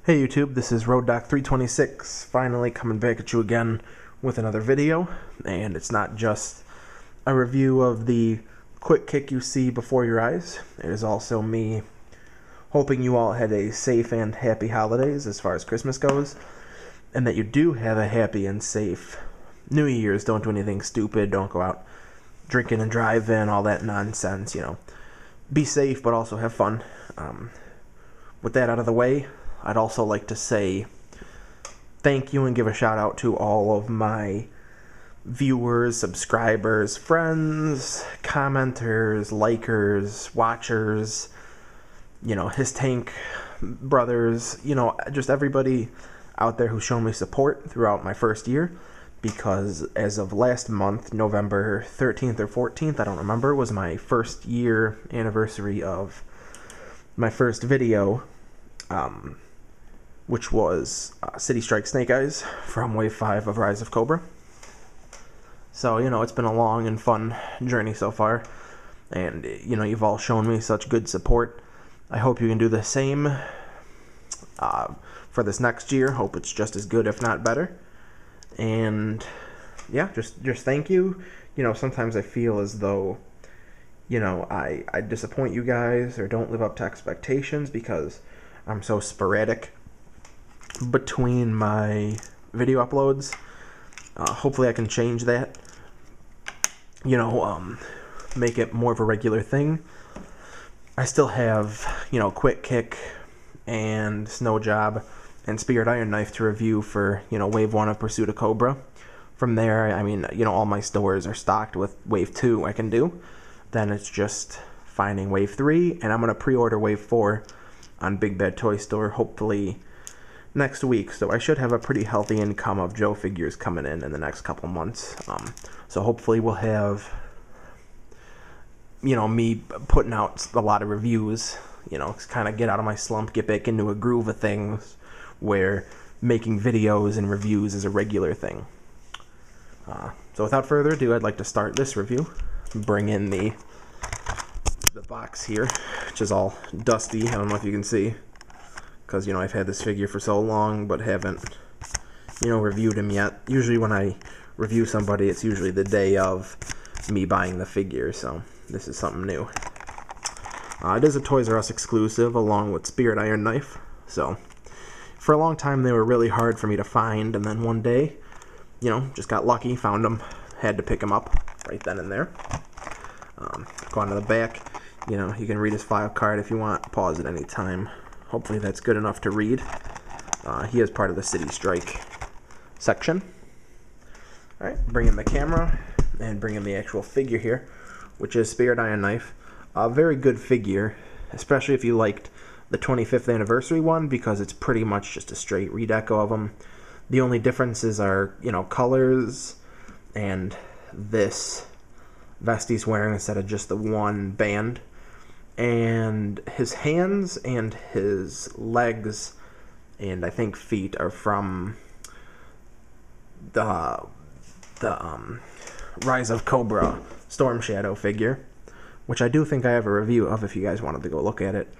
Hey YouTube, this is RoadDoc326, finally coming back at you again with another video, and it's not just a review of the quick kick you see before your eyes. It is also me hoping you all had a safe and happy holidays as far as Christmas goes, and that you do have a happy and safe New Year's. Don't do anything stupid, don't go out drinking and driving, all that nonsense, Be safe, but also have fun. With that out of the way, I'd also like to say thank you and give a shout out to all of my viewers, subscribers, friends, commenters, likers, watchers, His Tank brothers, just everybody out there who's shown me support throughout my first year, because as of last month, November 13th or 14th, I don't remember, was my first year anniversary of my first video, which was City Strike Snake Eyes from Wave 5 of Rise of Cobra. So, it's been a long and fun journey so far, and, you've all shown me such good support. I hope you can do the same for this next year. Hope it's just as good, if not better. And, yeah, just thank you. Sometimes I feel as though, I disappoint you guys or don't live up to expectations because I'm so sporadic between my video uploads. Hopefully I can change that, make it more of a regular thing. I still have, Quick Kick and Snow Job and Spirit Iron Knife to review for, Wave 1 of Pursuit of Cobra. From there, all my stores are stocked with Wave 2 I can do. Then it's just finding Wave 3, and I'm going to pre-order Wave 4 on Big Bad Toy Store, hopefully next week. So I should have a pretty healthy income of Joe figures coming in the next couple months. So hopefully we'll have, me putting out a lot of reviews, kind of get out of my slump, get back into a groove of things where making videos and reviews is a regular thing. So without further ado, I'd like to start this review. Bring in the box here, which is all dusty. I don't know if you can see, because I've had this figure for so long but haven't reviewed him yet. Usually when I review somebody, it's usually the day of me buying the figure, so this is something new. It is a Toys R Us exclusive along with Spirit Iron Knife, so for a long time they were really hard for me to find, and then one day, just got lucky, found them, had to pick them up right then and there. Go on to the back. You can read his file card if you want. Pause at any time. Hopefully that's good enough to read. He is part of the City Strike section. Alright, bring in the camera and bring in the actual figure here, which is Spirit Iron Knife. A very good figure, especially if you liked the 25th anniversary one, because it's pretty much just a straight redeco of him. The only differences are, colors and this vest he's wearing instead of just the one band. And his hands and his legs and I think feet are from the Rise of Cobra Storm Shadow figure, which I do think I have a review of if you guys wanted to go look at it.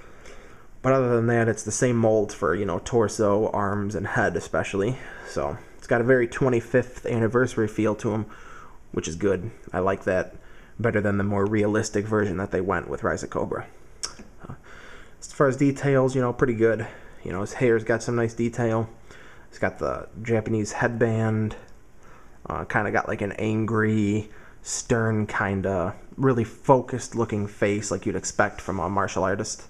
But other than that, it's the same mold for, torso, arms, and head especially. So it's got a very 25th anniversary feel to him, which is good. I like that better than the more realistic version that they went with Rise of Cobra. As far as details, pretty good. His hair's got some nice detail. He's got the Japanese headband. Kind of got like an angry, stern kind of, really focused looking face like you'd expect from a martial artist.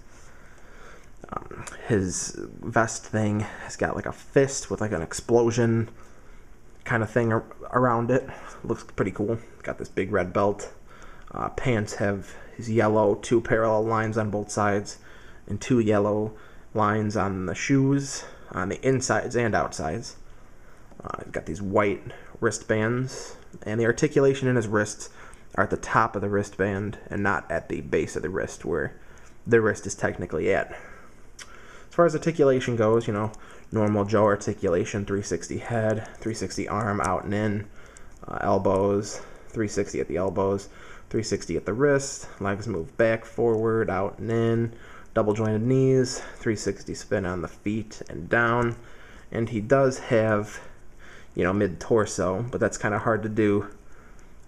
His vest thing has got like a fist with like an explosion kind of thing around it. Looks pretty cool. Got this big red belt. Pants have his yellow, 2 parallel lines on both sides, and 2 yellow lines on the shoes, on the insides and outsides. He's got these white wristbands, and the articulation in his wrists are at the top of the wristband and not at the base of the wrist where the wrist is technically at. As far as articulation goes, normal Joe articulation, 360 head, 360 arm out and in, elbows, 360 at the elbows, 360 at the wrist, legs move back, forward, out and in, double jointed knees, 360 spin on the feet and down, and he does have, you know, mid-torso, but that's kind of hard to do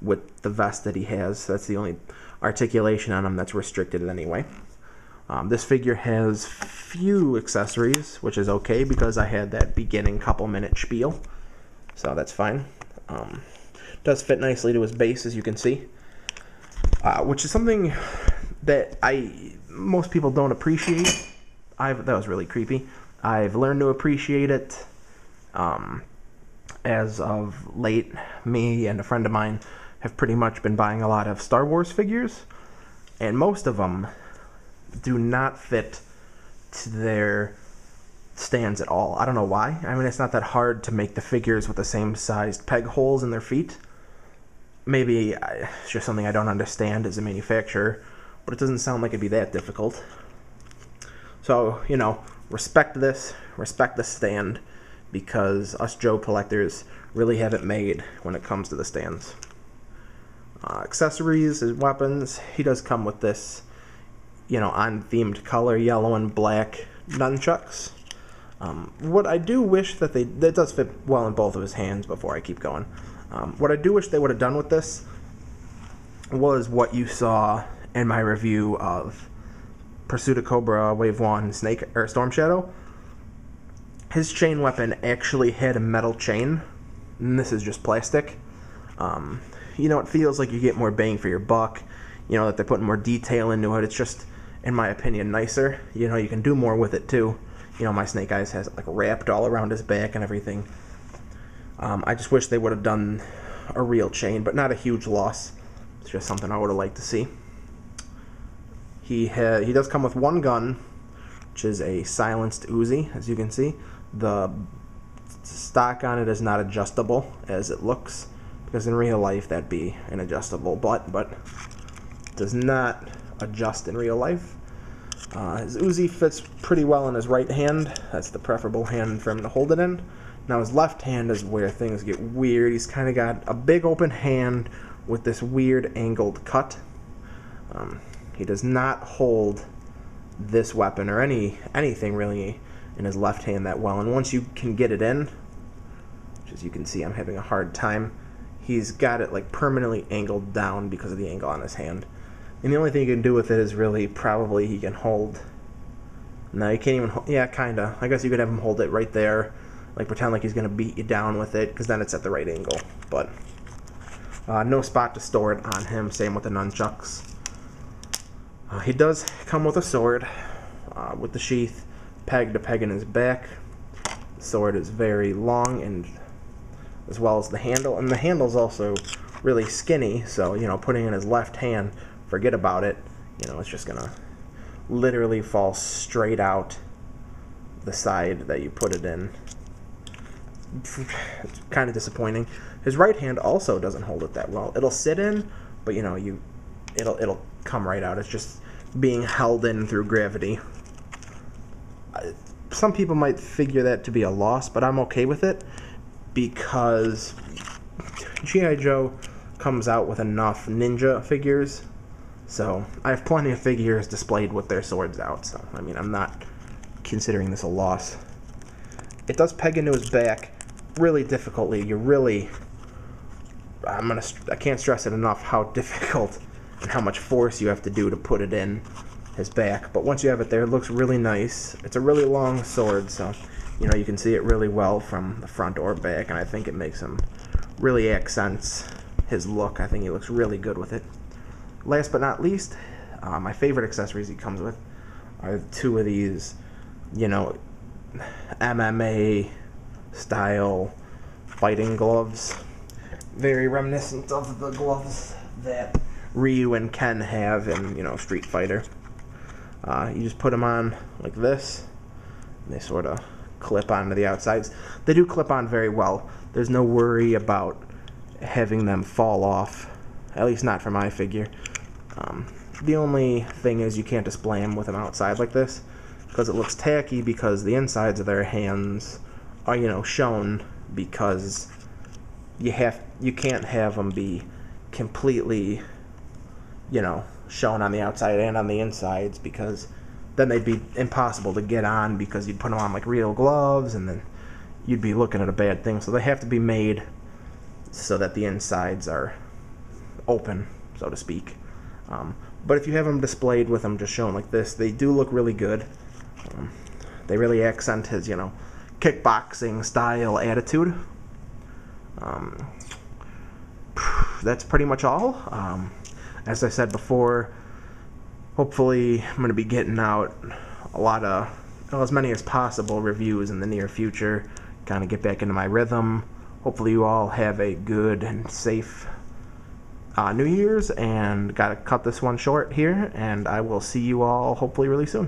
with the vest that he has. That's the only articulation on him that's restricted anyway. This figure has few accessories, which is okay because I had that beginning couple minute spiel, so that's fine. Does fit nicely to his base, as you can see, which is something that most people don't appreciate. That was really creepy. I've learned to appreciate it as of late. Me and a friend of mine have pretty much been buying a lot of Star Wars figures, and most of them do not fit to their stands at all. I don't know why. I mean, it's not that hard to make the figures with the same sized peg holes in their feet. Maybe it's just something I don't understand as a manufacturer, but it doesn't sound like it'd be that difficult. So, you know, respect this, respect the stand, because us Joe collectors really have it made when it comes to the stands. Accessories, his weapons, he does come with this, you know, on-themed color, yellow and black nunchucks. What I do wish that that does fit well in both of his hands before I keep going. What I do wish they would have done with this was what you saw in my review of Pursuit of Cobra Wave 1 Storm Shadow. His chain weapon actually had a metal chain, and this is just plastic. You know, it feels like you get more bang for your buck, you know, that they're putting more detail into it. It's just, in my opinion, nicer. You know, you can do more with it too. You know, my Snake Eyes has it like wrapped all around his back and everything. I just wish they would have done a real chain, but not a huge loss. It's just something I would have liked to see. He does come with one gun, which is a silenced Uzi, as you can see. The stock on it is not adjustable as it looks, because in real life that'd be an adjustable butt, but it does not adjust in real life. His Uzi fits pretty well in his right hand. That's the preferable hand for him to hold it in. Now his left hand is where things get weird. He's kind of got a big open hand with this weird angled cut. He does not hold this weapon or anything really in his left hand that well, and once you can get it in, which as you can see I'm having a hard time, he's got it like permanently angled down because of the angle on his hand. And the only thing you can do with it is really probably he can hold... No, you can't even hold... Yeah, kinda. I guess you could have him hold it right there, like pretend like he's going to beat you down with it, because then it's at the right angle. But no spot to store it on him, same with the nunchucks. He does come with a sword, with the sheath peg to peg in his back. The sword is very long, and as well as the handle, and the handle's also really skinny, so, you know, putting it in his left hand, forget about it. You know, it's just gonna literally fall straight out the side that you put it in. It's kind of disappointing. His right hand also doesn't hold it that well. It'll sit in, but you know, it'll come right out. It's just being held in through gravity. Some people might figure that to be a loss, but I'm okay with it because G.I. Joe comes out with enough ninja figures, so I have plenty of figures displayed with their swords out, so I mean, I'm not considering this a loss. It does peg into his back really difficultly. I can't stress it enough how difficult and how much force you have to do to put it in his back, but once you have it there, it looks really nice. It's a really long sword, so you know, you can see it really well from the front or back, and I think it makes him really accents his look. I think he looks really good with it. Last but not least, my favorite accessories he comes with are two of these, you know, MMA style fighting gloves, very reminiscent of the gloves that Ryu and Ken have in, you know, Street Fighter. You just put them on like this, and they sort of clip onto the outsides. They do clip on very well. There's no worry about having them fall off, at least not for my figure. The only thing is you can't display them with them outside like this, because it looks tacky, because the insides of their hands are, you know, shown, because you can't have them be completely, you know, shown on the outside and on the insides, because then they'd be impossible to get on because you'd put them on like real gloves, and then you'd be looking at a bad thing. So they have to be made so that the insides are open, so to speak. But if you have them displayed with them just shown like this, they do look really good. They really accent his, kickboxing style attitude. That's pretty much all. As I said before, hopefully I'm going to be getting out a lot of, as many as possible reviews in the near future, kind of get back into my rhythm. Hopefully you all have a good and safe New Year's, and got to cut this one short here, and I will see you all hopefully really soon.